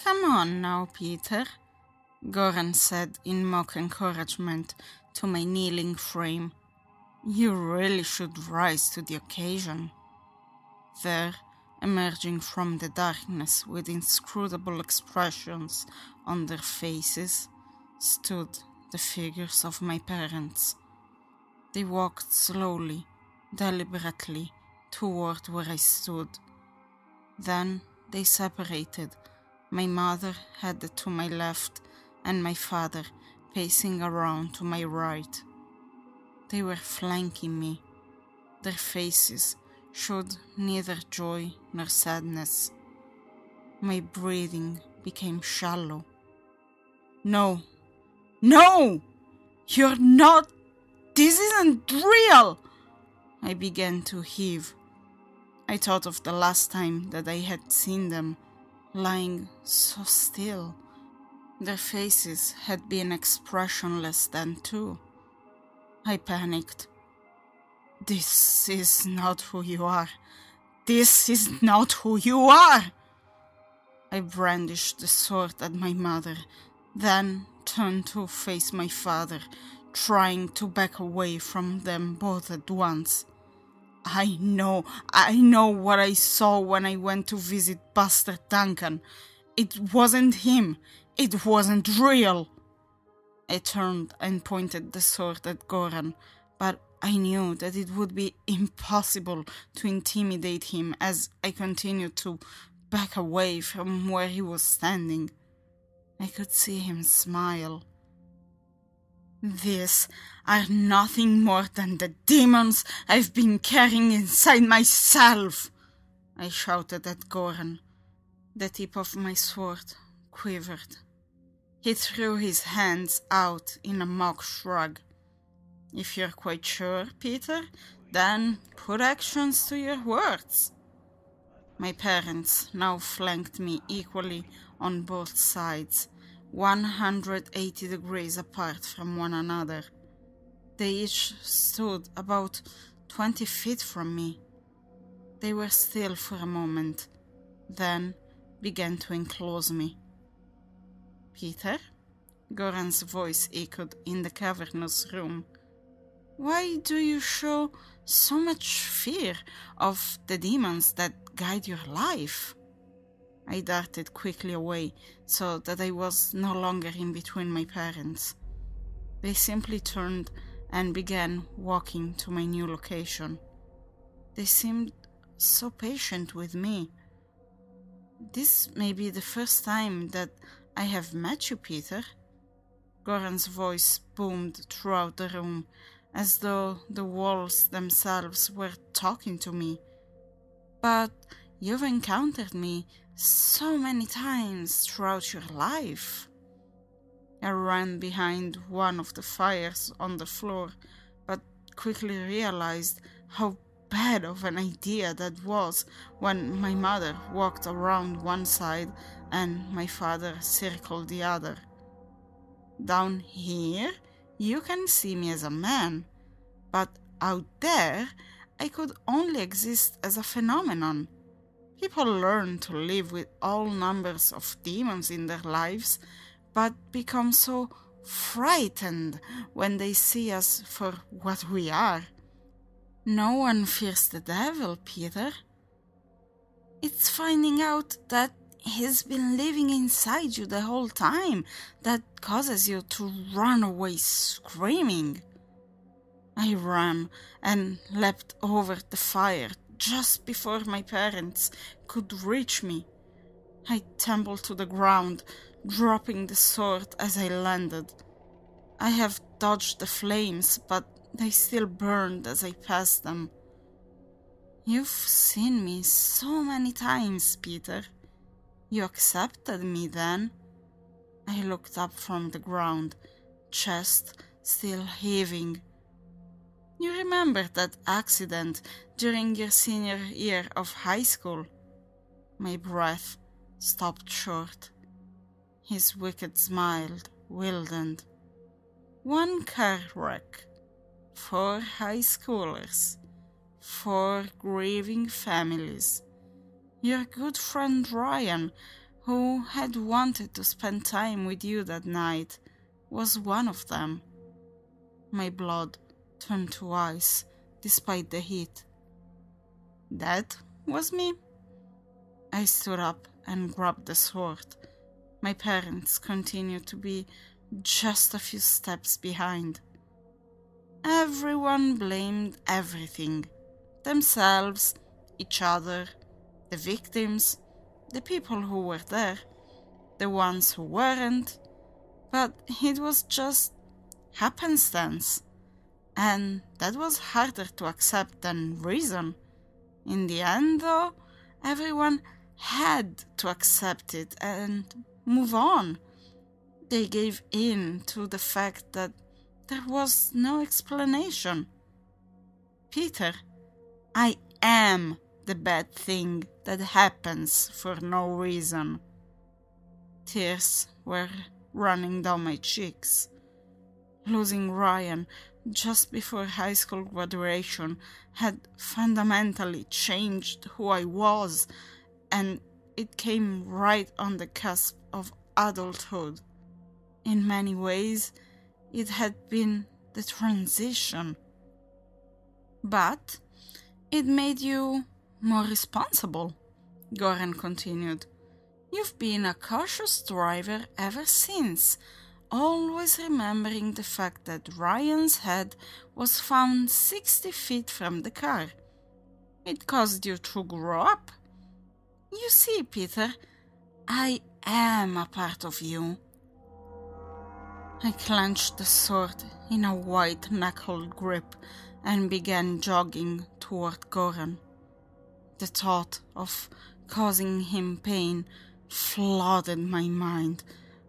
Come on now, Peter, Goran said in mock encouragement to my kneeling frame. You really should rise to the occasion. There, emerging from the darkness with inscrutable expressions on their faces, stood the figures of my parents. They walked slowly, deliberately, toward where I stood. Then they separated, my mother headed to my left, and my father pacing around to my right. They were flanking me. Their faces showed neither joy nor sadness. My breathing became shallow. No! No! You're not! This isn't real! I began to heave. I thought of the last time that I had seen them, lying so still. Their faces had been expressionless then too. I panicked. This is not who you are. This is not who you are! I brandished the sword at my mother, then turned to face my father, trying to back away from them both at once. I know what I saw when I went to visit Pastor Duncan. It wasn't him. It wasn't real. I turned and pointed the sword at Goran, but I knew that it would be impossible to intimidate him as I continued to back away from where he was standing. I could see him smile. These are nothing more than the demons I've been carrying inside myself, I shouted at Goran. The tip of my sword quivered. He threw his hands out in a mock shrug. If you're quite sure, Peter, then put actions to your words. My parents now flanked me equally on both sides, 180 degrees apart from one another. They each stood about 20 feet from me. They were still for a moment, then began to enclose me. Peter? Goran's voice echoed in the cavernous room. Why do you show so much fear of the demons that guide your life? I darted quickly away so that I was no longer in between my parents. They simply turned and began walking to my new location. They seemed so patient with me. This may be the first time that I have met you, Peter. Goran's voice boomed throughout the room, as though the walls themselves were talking to me. But you've encountered me so many times throughout your life. I ran behind one of the fires on the floor, but quickly realized how bad of an idea that was when my mother walked around one side and my father circled the other. Down here, you can see me as a man, but out there, I could only exist as a phenomenon. People learn to live with all numbers of demons in their lives, but become so frightened when they see us for what we are. No one fears the devil, Peter. It's finding out that he's been living inside you the whole time that causes you to run away screaming. I ran and leapt over the fire just before my parents could reach me. I tumbled to the ground, dropping the sword as I landed. I have dodged the flames, but they still burned as I passed them. You've seen me so many times, Peter. You accepted me then. I looked up from the ground, chest still heaving. You remember that accident during your senior year of high school. My breath stopped short. His wicked smile wildened. 1 car wreck, 4 high schoolers, 4 grieving families. Your good friend Ryan, who had wanted to spend time with you that night, was one of them. My blood turned to ice despite the heat. That was me. I stood up and grabbed the sword. My parents continued to be just a few steps behind. Everyone blamed everything. Themselves, each other, the victims, the people who were there, the ones who weren't. But it was just happenstance. And that was harder to accept than reason. In the end, though, everyone had to accept it and move on. They gave in to the fact that there was no explanation. Peter, I am the bad thing that happens for no reason. Tears were running down my cheeks. Losing Ryan just before high school graduation had fundamentally changed who I was, and it came right on the cusp of adulthood. In many ways, it had been the transition. But it made you more responsible, Goran continued. You've been a cautious driver ever since, always remembering the fact that Ryan's head was found 60 feet from the car. It caused you to grow up. You see, Peter, I am a part of you. I clenched the sword in a white-knuckled grip and began jogging toward Goran. The thought of causing him pain flooded my mind.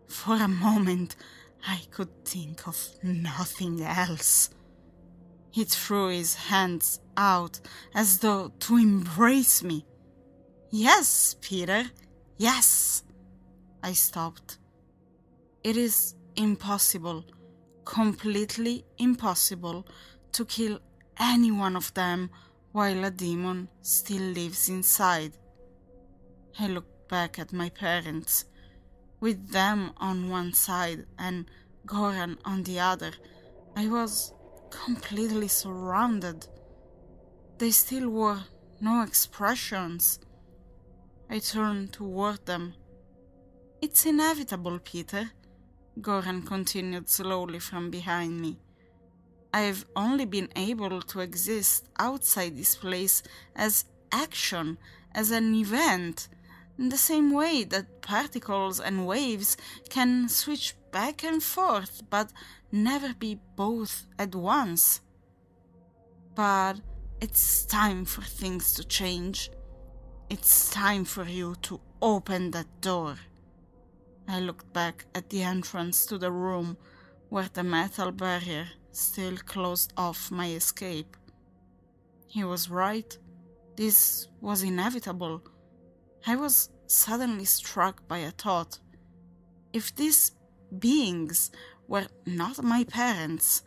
For a moment, I could think of nothing else. He threw his hands out as though to embrace me. Yes, Peter, yes. I stopped. It is impossible, completely impossible, to kill any one of them while a demon still lives inside. I looked back at my parents. With them on one side and Goran on the other, I was completely surrounded. They still wore no expressions. I turned toward them. It's inevitable, Peter, Goran continued slowly from behind me. I've only been able to exist outside this place as action, as an event, in the same way that particles and waves can switch back and forth but never be both at once. But it's time for things to change. It's time for you to open that door. I looked back at the entrance to the room where the metal barrier still closed off my escape. He was right. This was inevitable. I was suddenly struck by a thought. If these beings were not my parents,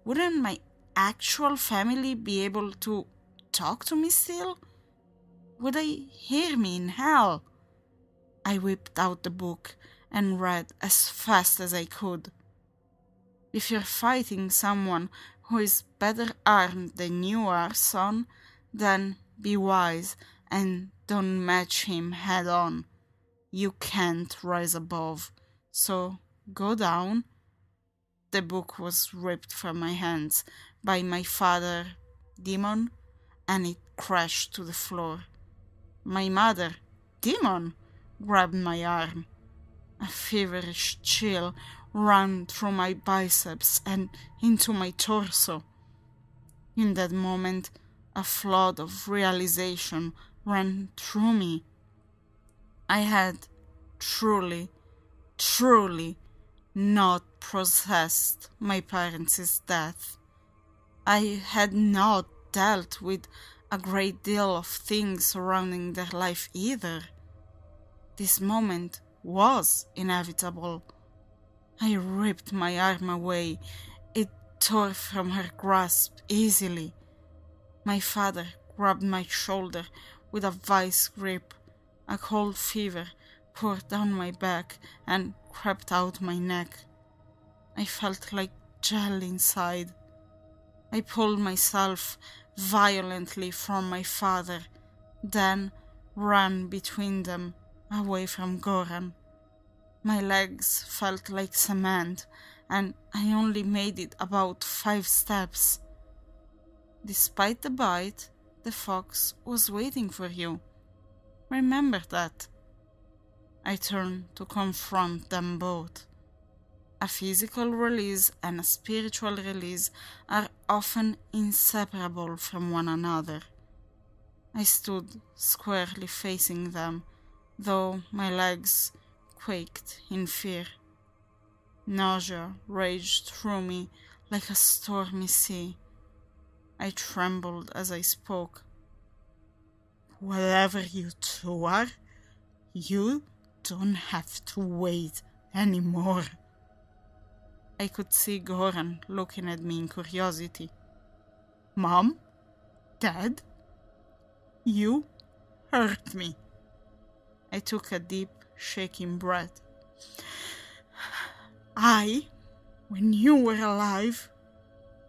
wouldn't my actual family be able to talk to me still? Would they hear me in hell? I whipped out the book and read as fast as I could. If you're fighting someone who is better armed than you are, son, then be wise and don't match him head on. You can't rise above, so go down. The book was ripped from my hands by my father, Demon, and it crashed to the floor. My mother, Demon, grabbed my arm. A feverish chill ran through my biceps and into my torso. In that moment, a flood of realization ran through me. I had truly not processed my parents' death. I had not dealt with a great deal of things surrounding their life either. This moment was inevitable. I ripped my arm away. It tore from her grasp easily. My father grabbed my shoulder with a vice grip. A cold fever poured down my back and crept out my neck. I felt like gel inside. I pulled myself violently from my father, then ran between them, away from Goran. My legs felt like cement, and I only made it about 5 steps. Despite the bite, the fox was waiting for you. Remember that. I turned to confront them both. A physical release and a spiritual release are often inseparable from one another. I stood squarely facing them, though my legs quaked in fear. Nausea raged through me like a stormy sea. I trembled as I spoke. Whatever you two are, you don't have to wait anymore. I could see Goran looking at me in curiosity. Mom? Dad? You hurt me. I took a deep, shaking breath. When you were alive,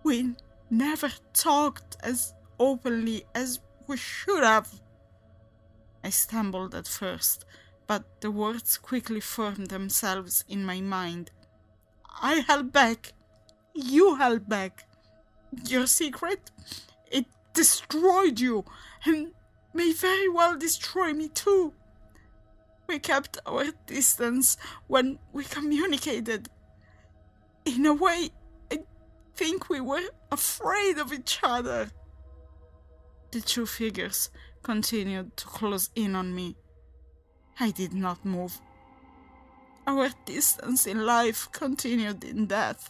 we never talked as openly as we should have. I stumbled at first, but the words quickly formed themselves in my mind. I held back. You held back. Your secret, it destroyed you, and may very well destroy me too. We kept our distance when we communicated. In a way, I think we were afraid of each other. The two figures continued to close in on me. I did not move. Our distance in life continued in death.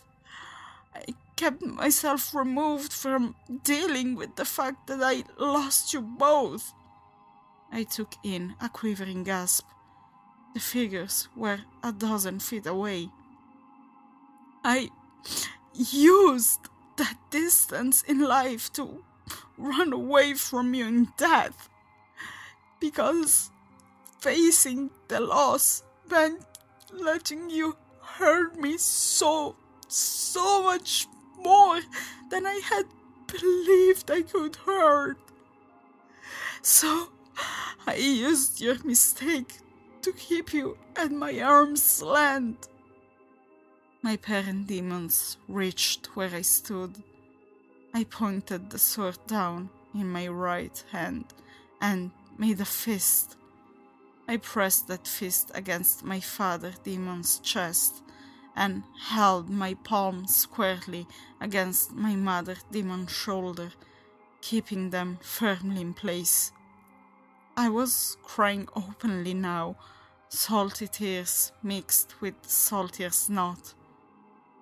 I kept myself removed from dealing with the fact that I lost you both. I took in a quivering gasp. The figures were 12 feet away. I used that distance in life to run away from you in death, because facing the loss meant letting you hurt me so much more than I had believed I could hurt. So I used your mistake to keep you at my arm's length. My parent demons reached where I stood. I pointed the sword down in my right hand and made a fist. I pressed that fist against my father demon's chest and held my palm squarely against my mother demon's shoulder, keeping them firmly in place. I was crying openly now, salty tears mixed with saltier snot.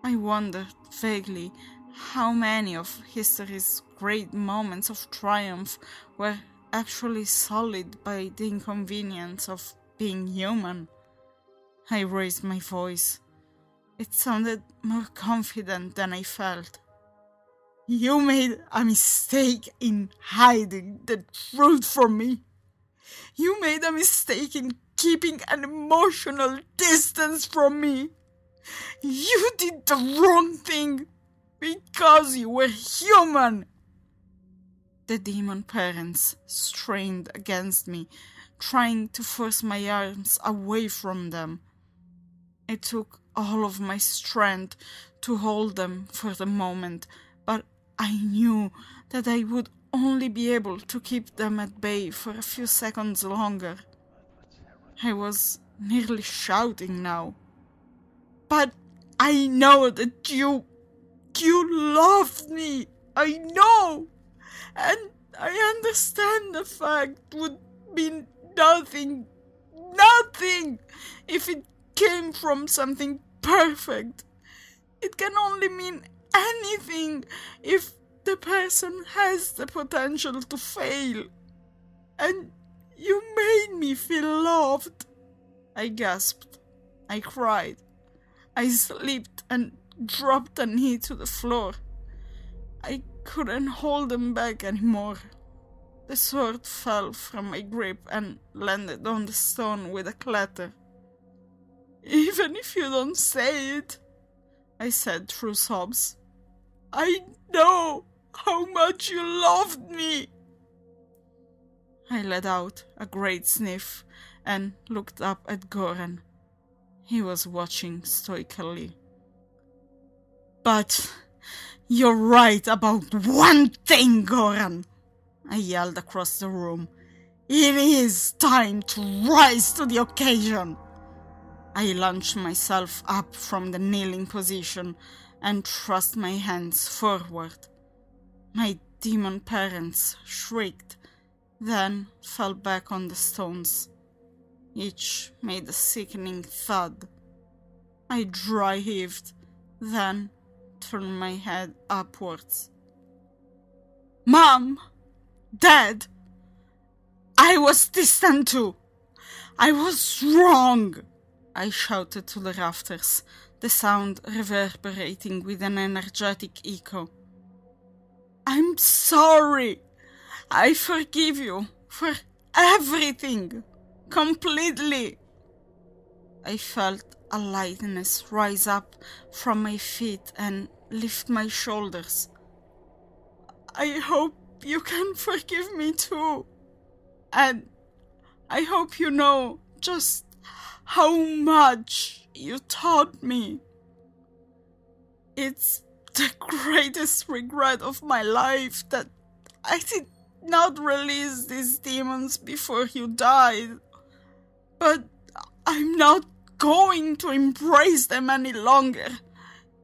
I wondered vaguely how many of history's great moments of triumph were actually sullied by the inconvenience of being human. I raised my voice. It sounded more confident than I felt. You made a mistake in hiding the truth from me. You made a mistake in keeping an emotional distance from me. You did the wrong thing because you were human. The demon parents strained against me, trying to force my arms away from them. It took all of my strength to hold them for the moment, but I knew that I would only be able to keep them at bay for a few seconds longer. I was nearly shouting now. But I know that you loved me. I know. And I understand the fact would mean nothing if it came from something perfect. It can only mean anything if the person has the potential to fail. And you made me feel loved. I gasped. I cried. I slipped and dropped a knee to the floor. I couldn't hold them back anymore. The sword fell from my grip and landed on the stone with a clatter. Even if you don't say it, I said through sobs, I know how much you loved me. I let out a great sniff and looked up at Goran. He was watching stoically. But you're right about one thing, Goran, I yelled across the room. It is time to rise to the occasion. I launched myself up from the kneeling position and thrust my hands forward. My demon parents shrieked, then fell back on the stones. Each made a sickening thud. I dry heaved, then turned my head upwards. Mom! Dad! I was distant too! I was wrong! I shouted to the rafters, the sound reverberating with an energetic echo. I'm sorry! I forgive you for everything! Completely! I felt a lightness rise up from my feet and lift my shoulders. I hope you can forgive me too. And I hope you know just how much you taught me. It's the greatest regret of my life that I did not release these demons before you died. But I'm not going to embrace them any longer,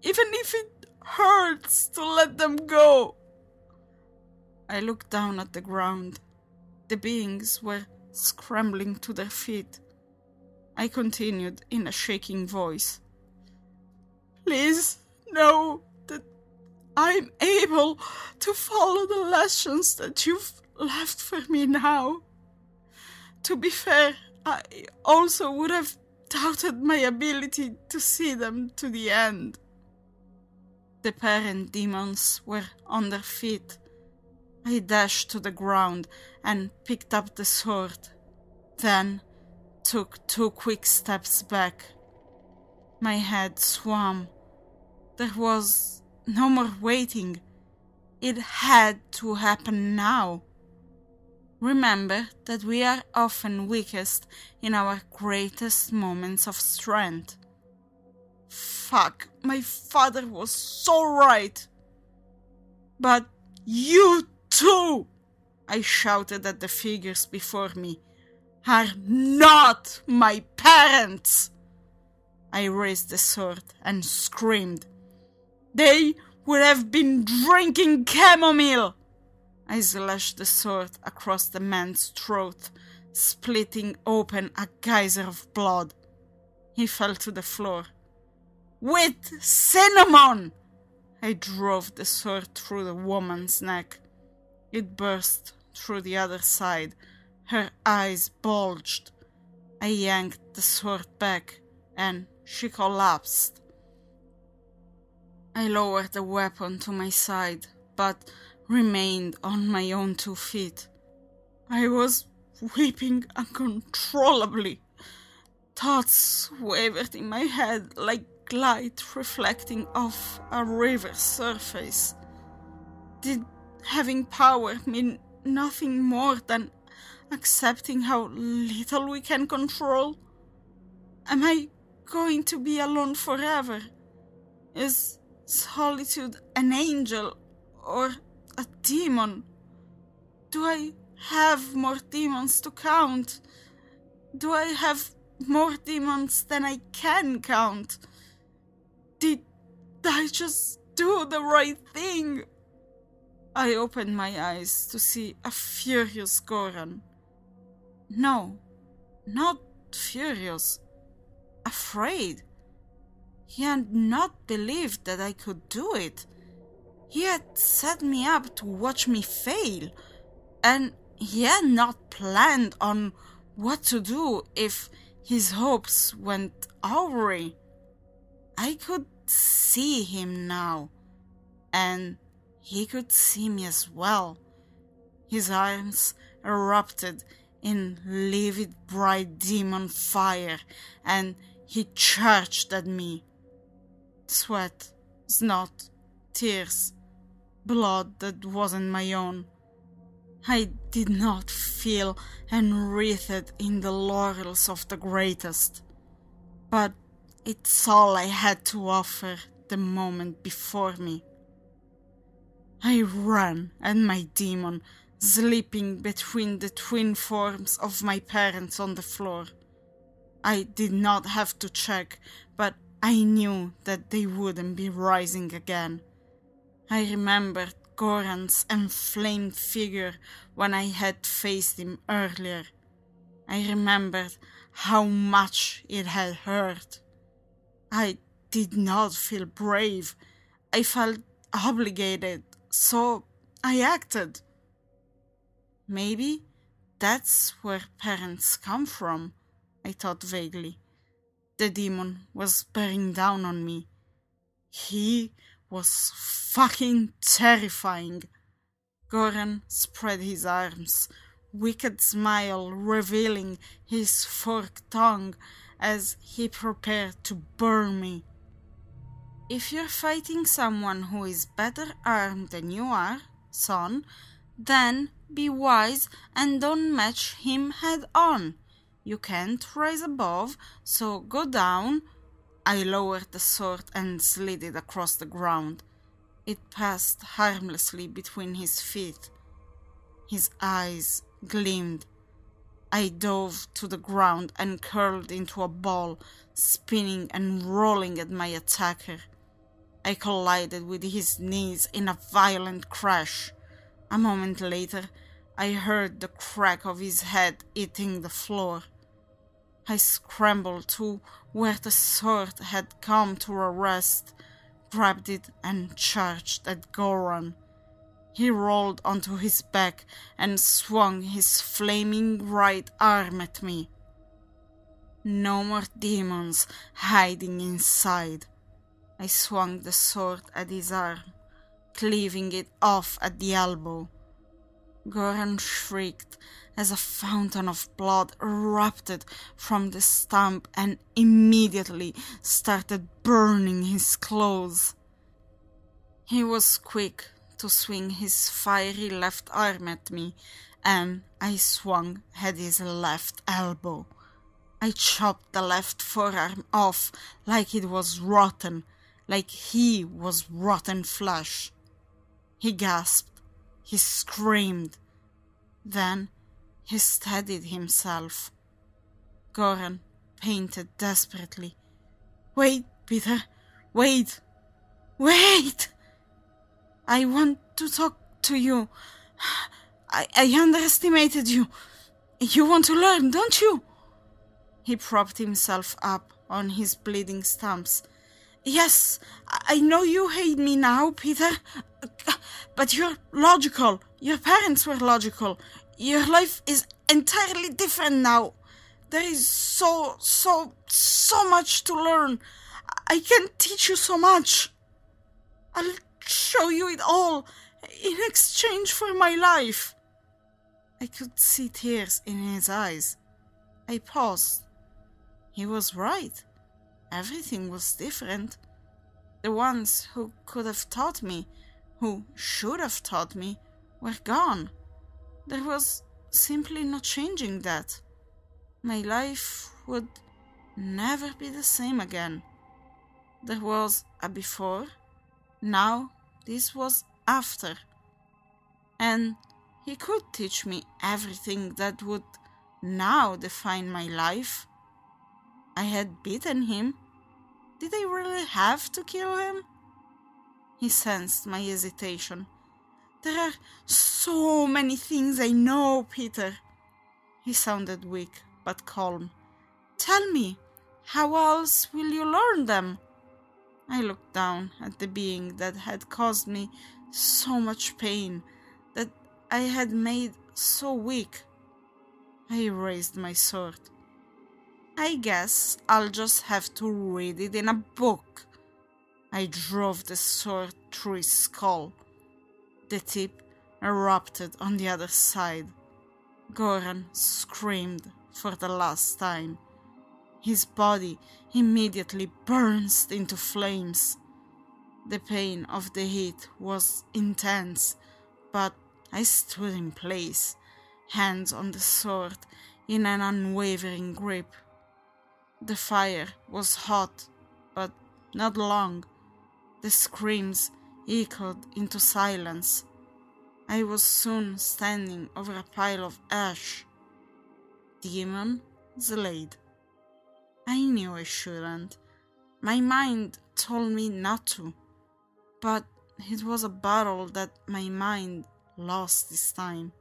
even if it hurts to let them go. I looked down at the ground. The beings were scrambling to their feet. I continued in a shaking voice. Please know that I'm able to follow the lessons that you've left for me now. To be fair, I also would have doubted my ability to see them to the end. The parent demons were on their feet. I dashed to the ground and picked up the sword, then took 2 quick steps back. My head swam. There was no more waiting. It had to happen now. Remember that we are often weakest in our greatest moments of strength. Fuck, my father was so right. But you too, I shouted at the figures before me, are not my parents. I raised the sword and screamed. They would have been drinking chamomile. I slashed the sword across the man's throat, splitting open a geyser of blood. He fell to the floor. With cinnamon! I drove the sword through the woman's neck. It burst through the other side. Her eyes bulged. I yanked the sword back, and she collapsed. I lowered the weapon to my side, but remained on my own 2 feet. I was weeping uncontrollably. Thoughts wavered in my head like light reflecting off a river's surface. Did having power mean nothing more than accepting how little we can control? Am I going to be alone forever? Is solitude an angel or a demon? Do I have more demons to count? Do I have more demons than I can count? Did I just do the right thing? I opened my eyes to see a furious Goran. No, not furious. Afraid. He had not believed that I could do it. He had set me up to watch me fail, and he had not planned on what to do if his hopes went awry. I could see him now, and he could see me as well. His arms erupted in livid bright demon fire, and he charged at me. Sweat, snot, tears, blood that wasn't my own. I did not feel enwreathed in the laurels of the greatest, but it's all I had to offer the moment before me. I ran at my demon, sleeping between the twin forms of my parents on the floor. I did not have to check, but I knew that they wouldn't be rising again. I remembered Goran's enflamed figure when I had faced him earlier. I remembered how much it had hurt. I did not feel brave. I felt obligated, so I acted. Maybe that's where parents come from, I thought vaguely. The demon was bearing down on me. He was fucking terrifying. Goran spread his arms, wicked smile revealing his forked tongue as he prepared to burn me. If you're fighting someone who is better armed than you are, son, then be wise and don't match him head on. You can't rise above, so go down. I lowered the sword and slid it across the ground. It passed harmlessly between his feet. His eyes gleamed. I dove to the ground and curled into a ball, spinning and rolling at my attacker. I collided with his knees in a violent crash. A moment later, I heard the crack of his head hitting the floor. I scrambled to where the sword had come to a rest, grabbed it and charged at Goran. He rolled onto his back and swung his flaming right arm at me. No more demons hiding inside. I swung the sword at his arm, cleaving it off at the elbow. Goran shrieked as a fountain of blood erupted from the stump and immediately started burning his clothes. He was quick to swing his fiery left arm at me, and I swung at his left elbow. I chopped the left forearm off like it was rotten, like he was rotten flesh. He gasped. He screamed. Then he steadied himself. Goran panted desperately. "Wait, Peter! Wait! Wait! I want to talk to you. I underestimated you. You want to learn, don't you?" He propped himself up on his bleeding stumps. "Yes, I know you hate me now, Peter, but you're logical. Your parents were logical. Your life is entirely different now. There is so much to learn. I can teach you so much. I'll show you it all in exchange for my life." I could see tears in his eyes. I paused. He was right. Everything was different. The ones who could have taught me, who should have taught me, were gone. There was simply no changing that. My life would never be the same again. There was a before, now this was after. And he could teach me everything that would now define my life. I had beaten him. Did I really have to kill him? He sensed my hesitation. "There are so many things I know, Peter." He sounded weak but calm. "Tell me, how else will you learn them?" I looked down at the being that had caused me so much pain, that I had made so weak. I raised my sword. I guess I'll just have to read it in a book. I drove the sword through his skull. The tip erupted on the other side. Goran screamed for the last time. His body immediately burst into flames. The pain of the heat was intense, but I stood in place, hands on the sword in an unwavering grip. The fire was hot, but not long. The screams echoed into silence. I was soon standing over a pile of ash. Demon slayed. I knew I shouldn't. My mind told me not to. But it was a battle that my mind lost this time.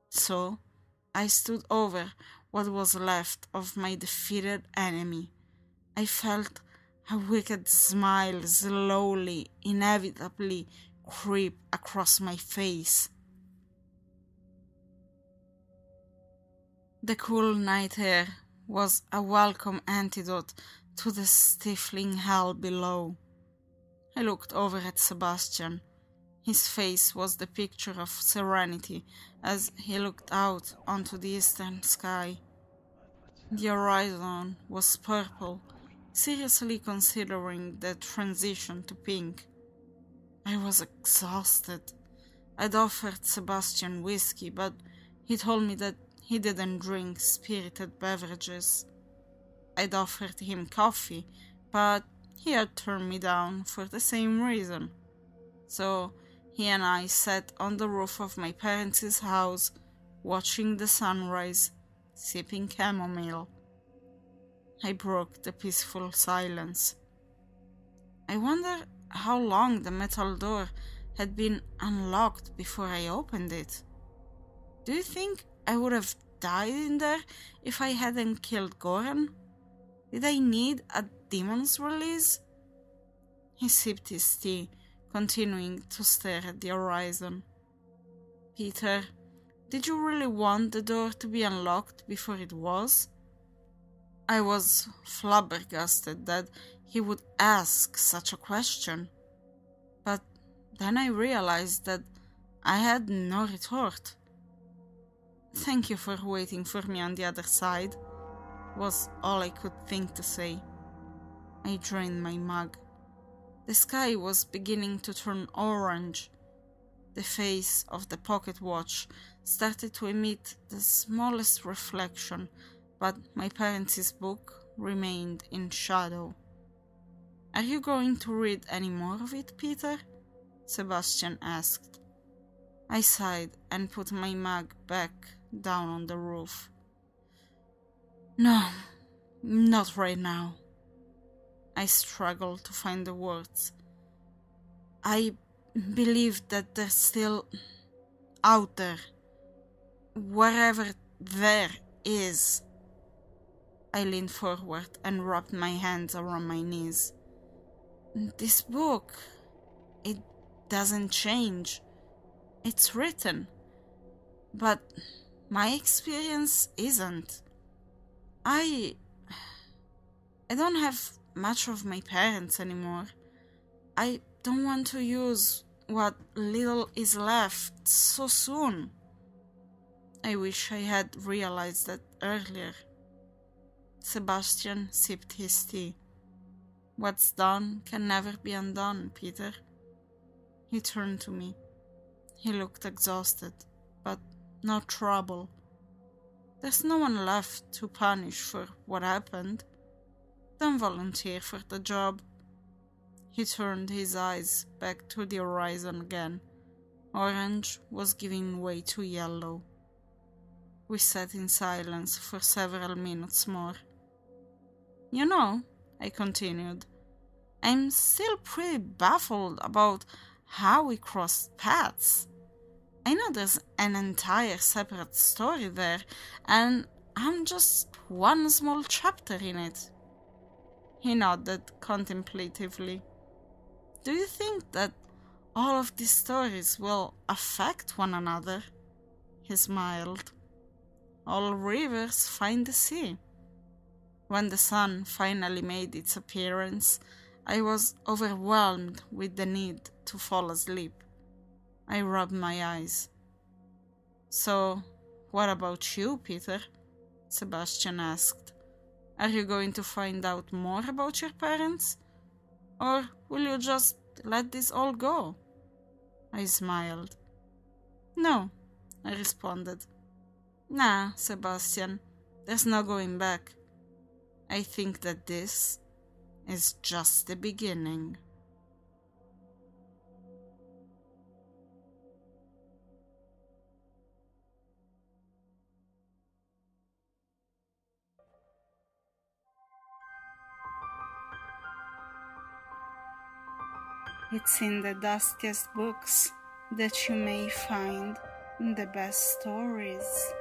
So I stood over what was left of my defeated enemy. I felt a wicked smile slowly, inevitably creep across my face. The cool night air was a welcome antidote to the stifling hell below. I looked over at Sebastian. His face was the picture of serenity as he looked out onto the eastern sky. The horizon was purple, seriously considering the transition to pink. I was exhausted. I'd offered Sebastian whiskey, but he told me that he didn't drink spirited beverages. I'd offered him coffee, but he had turned me down for the same reason. So he and I sat on the roof of my parents' house, watching the sunrise, sipping chamomile. I broke the peaceful silence. I wonder how long the metal door had been unlocked before I opened it. Do you think I would have died in there if I hadn't killed Goran? Did I need a demon's release? He sipped his tea, continuing to stare at the horizon. Peter, did you really want the door to be unlocked before it was? I was flabbergasted that he would ask such a question. But then I realized that I had no retort. Thank you for waiting for me on the other side, was all I could think to say. I drained my mug. The sky was beginning to turn orange. The face of the pocket watch started to emit the smallest reflection, but my parents' book remained in shadow. Are you going to read any more of it, Peter? Sebastian asked. I sighed and put my mug back down on the roof. No, not right now. I struggled to find the words. I believe that they're still out there, wherever there is. I leaned forward and wrapped my hands around my knees. This book, it doesn't change. It's written. But my experience isn't. I don't have much of my parents anymore. I don't want to use what little is left so soon. I wish I had realized that earlier. Sebastian sipped his tea. What's done can never be undone, Peter. He turned to me. He looked exhausted, but no trouble. There's no one left to punish for what happened. Don't volunteer for the job. He turned his eyes back to the horizon again. Orange was giving way to yellow. We sat in silence for several minutes more. You know, I continued, I'm still pretty baffled about how we crossed paths. I know there's an entire separate story there, and I'm just one small chapter in it. He nodded contemplatively. Do you think that all of these stories will affect one another? He smiled. All rivers find the sea. When the sun finally made its appearance, I was overwhelmed with the need to fall asleep. I rubbed my eyes. So, what about you, Peter? Sebastian asked. Are you going to find out more about your parents? Or will you just let this all go? I smiled. No, I responded. Nah, Sebastian, there's no going back. I think that this is just the beginning. It's in the dustiest books that you may find the best stories.